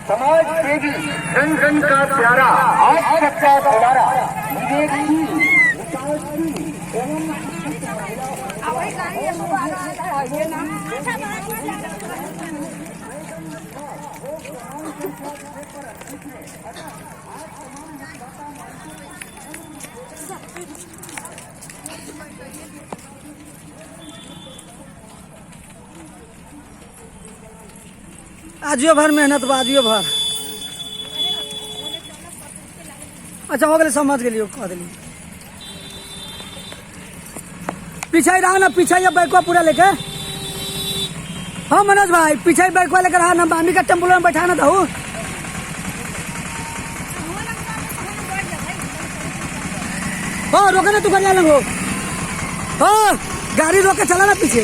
समाज सेवी जन जन का प्यारा आज सच्चा दुलारा विवेक की विकास की एवं आजियो भर मेहनत बा आजियो भर। अच्छा हो गए समझ गेलियो कह दिली पीछे ही रहा ना पीछे ये बैकवा पूरा लेके। हाँ मनोज भाई पीछे ही बैकवा लेकर रहा ना बामी का टेम्पो में बैठा ना था। हाँ रोके ना तू कर लगो। हाँ गाड़ी रोक के चला ना पीछे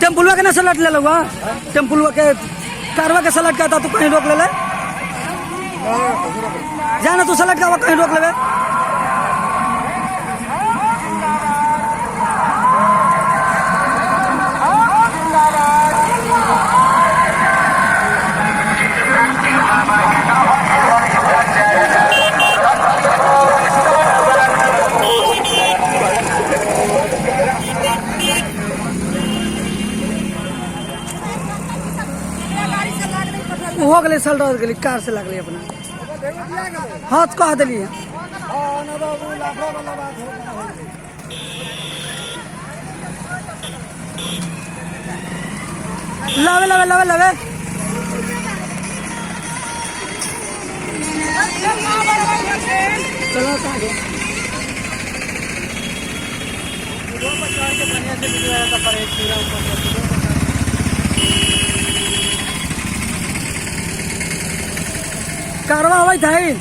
टेम्पुलवा के ना सलट ले लगा टेम्पुलवा के कारवा के सलट का था तू कहीं रोक ले जाना तू सलट का कहीं रोक ले। हो गए सल्ट हो गई कार से लगल अपना हाथ कह दिली लवे लवे लवे लवे चलो कारवा अवैध है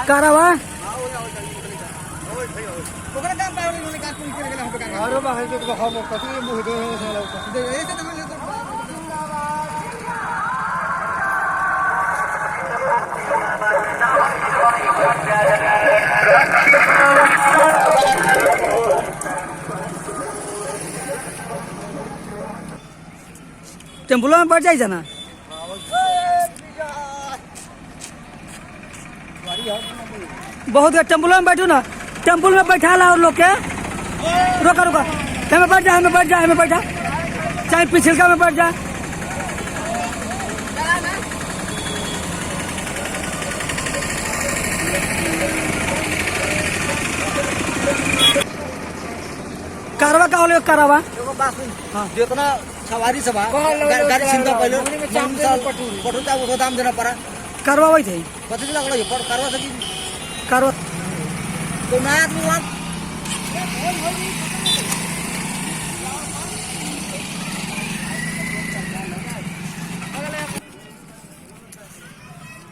कारवा टेम्पुलो में बढ़ जाए ना बहुत टेम्पुल में बैठू ना टेम्पुल में बैठा ला और लोग के रोका रोका हमें बैठ जा हमें बैठ जा हमें बैठा चाहे पिछलका में बैठ जा। कारवा का होले कारवा जितना सवारी सब गाड़ी चिंता पहले पटुता वो दाम देना पड़ा कारवा वही थे पति लगल है पर कारवा सकी कारवा तो ना आदमी वहां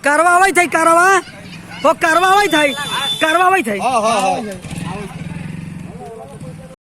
कारवा वही थे कारवा वो कारवा वही थे कारवा वही थे। हां हां हां